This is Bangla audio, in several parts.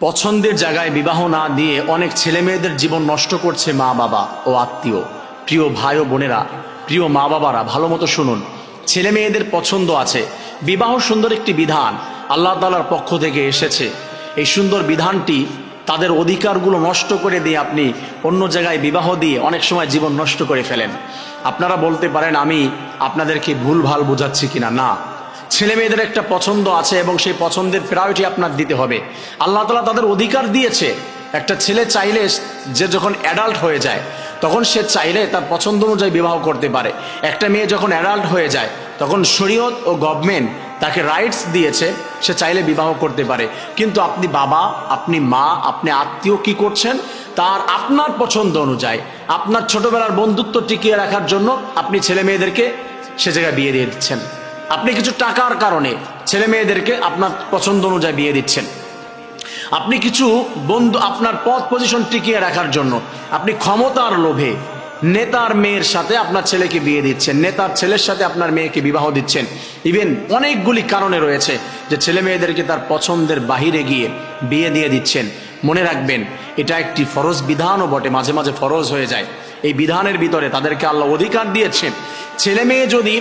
পছন্দের জায়গায় বিবাহ না দিয়ে অনেক ছেলে মেয়েদের জীবন নষ্ট করছে মা বাবা ও আত্মীয়। প্রিয় ভাই ও বোনেরা, প্রিয় মা বাবারা, ভালো মতো শুনুন। ছেলে মেয়েদের পছন্দ আছে, বিবাহ সুন্দর একটি বিধান আল্লাহ তাআলার পক্ষ থেকে এসেছে। এই সুন্দর বিধানটি তাদের অধিকারগুলো নষ্ট করে দিয়ে আপনি অন্য জায়গায় বিবাহ দিয়ে অনেক সময় জীবন নষ্ট করে ফেলেন। আপনারা বলতে পারেন আমি আপনাদেরকে ভুলভাল বোঝাচ্ছি কিনা। না, ছেলে মেয়েদের একটা পছন্দ আছে এবং সেই পছন্দের প্রায়োরিটি আপনার দিতে হবে। আল্লাহ তাআলা তাদের অধিকার দিয়েছে। একটা ছেলে চাইলে যে যখন অ্যাডাল্ট হয়ে যায় তখন সে চাইলে তার পছন্দ অনুযায়ী বিবাহ করতে পারে। একটা মেয়ে যখন অ্যাডাল্ট হয়ে যায় তখন শরীয়ত ও গভর্নমেন্ট তাকে রাইটস দিয়েছে, সে চাইলে বিবাহ করতে পারে। কিন্তু আপনি বাবা, আপনি মা, আপনি আত্মীয় কি করছেন, তার আপনার পছন্দ অনুযায়ী আপনার ছোটবেলার বন্ধুত্ব টিকিয়ে রাখার জন্য আপনি ছেলে মেয়েদেরকে সে জায়গায় বিয়ে দিয়ে দিচ্ছেন। আপনি কিছু টাকার কারণে ছেলে মেয়েদেরকে আপনার পছন্দ অনুযায়ী বিয়ে দিচ্ছেন। আপনি কিছু বন্ধু আপনার পদ পজিশন টিকিয়ে রাখার জন্য আপনি ক্ষমতার লোভে নেতার মেয়ের সাথে আপনার ছেলেকে বিয়ে দিচ্ছেন, নেতার ছেলের সাথে আপনার মেয়েকে বিবাহ দিচ্ছেন। ইভেন অনেকগুলি কারণে রয়েছে যে ছেলে মেয়েদেরকে তার পছন্দের বাহিরে গিয়ে বিয়ে দিয়ে দিচ্ছেন। মনে রাখবেন, এটা একটি ফরজ বিধানও বটে, মাঝে মাঝে ফরজ হয়ে যায়। এই বিধানের ভিতরে তাদেরকে আল্লাহ অধিকার দিয়েছেন। ছেলে মেয়ে যদি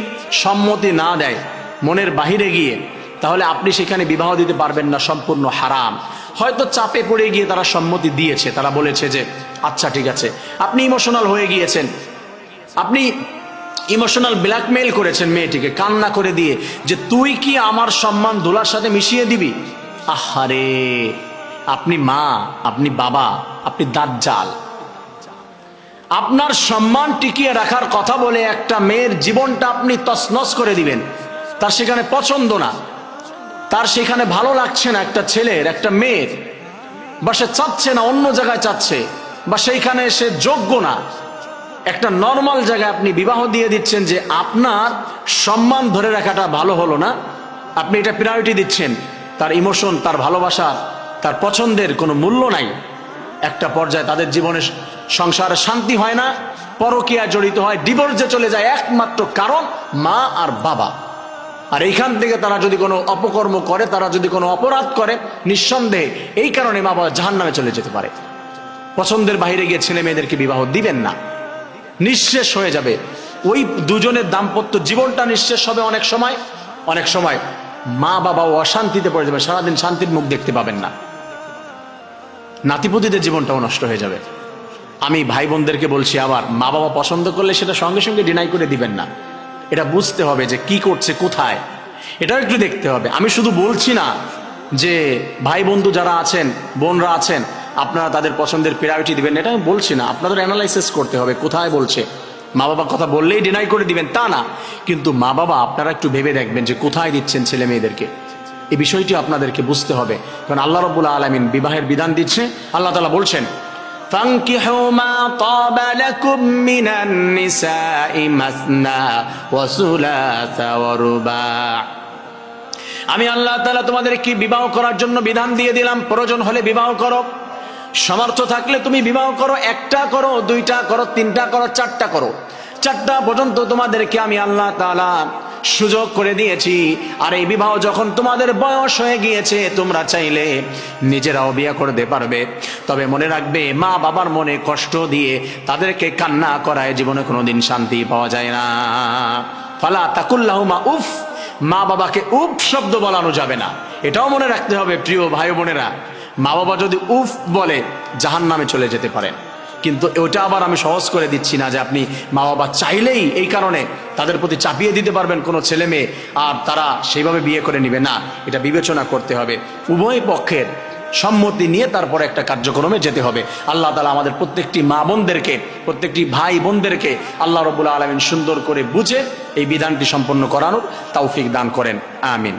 সম্মতি না দেয় মনের বাহিরে গিয়ে, তাহলে আপনি সেখানে বিবাহ দিতে পারবেন না, সম্পূর্ণ হারাম। হয়তো চাপে পড়ে গিয়ে তারা সম্মতি দিয়েছে, তারা বলেছে যে আচ্ছা ঠিক আছে। আপনি ইমোশনাল হয়ে গিয়েছেন, আপনি ইমোশনাল ব্ল্যাকমেইল করেছেন মেয়েটিকে কান্না করে দিয়ে যে তুই কি আমার সম্মান ধুলার সাথে মিশিয়ে দিবি। আহারে, আপনি মা, আপনি বাবা, আপনি দাজ্জাল। আপনার সম্মান টিকিয়ে রাখার কথা বলে একটা মেয়ের জীবনটা আপনি তছনছ করে দিবেন। তার সেখানে পছন্দ না, তার সেখানে ভালো লাগছে না একটা ছেলের, একটা মেয়ের, বা সে চাচ্ছে না, অন্য জায়গায় চাচ্ছে, বা সেইখানে সে যোগ্য না। একটা নর্মাল জায়গায় আপনি বিবাহ দিয়ে দিচ্ছেন যে আপনার সম্মান ধরে রাখাটা ভালো হলো না, আপনি এটা প্রায়োরিটি দিচ্ছেন। তার ইমোশন, তার ভালোবাসা, তার পছন্দের কোনো মূল্য নাই। একটা পর্যায়ে তাদের জীবনে সংসারে শান্তি হয় না, পরকীয়া জড়িত হয়, ডিভোর্সে চলে যায়, একমাত্র কারণ মা আর বাবা। আর এইখান থেকে তারা যদি কোনো অপকর্ম করে, তারা যদি কোনো অপরাধ করে, নিঃসন্দেহে এই কারণে মা বাবা জাহান্নামে চলে যেতে পারে। পছন্দের বাইরে গিয়ে ছেলে মেয়েদেরকে বিবাহ দিবেন না, নিঃশেষ হয়ে যাবে। ওই দুজনের দাম্পত্য জীবনটা নিঃশেষ হবে। অনেক সময় মা বাবা অশান্তিতে পড়ে যাবে, সারাদিন শান্তির মুখ দেখতে পাবেন না, নাতিপুতিদের জীবনটাও নষ্ট হয়ে যাবে। আমি ভাই বোনদেরকে বলছি, আবার মা বাবা পছন্দ করলে সেটা সঙ্গে সঙ্গে ডিনাই করে দিবেন না। এটা বুঝতে হবে যে কি করছে, কোথায়, এটাও একটু দেখতে হবে। আমি শুধু বলছি না যে ভাই বন্ধু যারা আছেন, বোনরা আছেন, আপনারা তাদের পছন্দের প্রায়োরিটি দিবেন, এটা আমি বলছি না। আপনাদের অ্যানালাইসিস করতে হবে কোথায় বলছে। মা বাবা কথা বললেই ডিনাই করে দিবেন তা না, কিন্তু মা বাবা আপনারা একটু ভেবে দেখবেন যে কোথায় দিচ্ছেন ছেলে মেয়েদেরকে। এই বিষয়টি আপনাদেরকে বুঝতে হবে, কারণ আল্লাহ রাব্বুল আলামিন বিবাহের বিধান দিচ্ছে। আল্লাহ তাআলা বলছেন, فانكحوا ما طاب لكم من النساء مثنى وثلاث ورباع। আমি আল্লাহ তাআলা তোমাদেরকে বিবাহ করার জন্য বিধান দিয়ে দিলাম। প্রয়োজন হলে বিবাহ করো, সামর্থ্য থাকলে তুমি বিবাহ করো, একটা করো, দুইটা করো, তিনটা করো, চারটা করো। চারটা পর্যন্ত তোমাদেরকে আমি আল্লাহ তাআলা সুযোগ করে দিয়েছি। আর এই বিবাহ যখন তোমাদের বয়স হয়ে গিয়েছে, তোমরা চাইলে নিজেরাও বিয়ে করতে পারবে। তবে মনে রাখবে, মা বাবার মনে কষ্ট দিয়ে তাদেরকে কান্না করায় জীবনে কোনোদিন শান্তি পাওয়া যায় না। ফালা তাকুল্লাহুমা উফ, মা বাবাকে উফ শব্দ বলানো যাবে না, এটাও মনে রাখতে হবে। প্রিয় ভাই বোনেরা, মা বাবা যদি উফ বলে জাহান্নামে চলে যেতে পারেন। কিন্তু ওটা আবার আমি সহজ করে দিচ্ছি না যে আপনি মা বাবা চাইলেই এই কারণে তাদের প্রতি চাপিয়ে দিতে পারবেন কোনো ছেলে মেয়ে আর তারা সেইভাবে বিয়ে করে নিবে না। এটা বিবেচনা করতে হবে, উভয় পক্ষের সম্মতি নিয়ে তারপরে একটা কার্যক্রমে যেতে হবে। আল্লাহ তাআলা আমাদের প্রত্যেকটি মা বোনদেরকে, প্রত্যেকটি ভাই বোনদেরকে আল্লাহ রাব্বুল আলামিন সুন্দর করে বুঝে এই বিধানটি সম্পন্ন করানোর তৌফিক দান করেন। আমিন।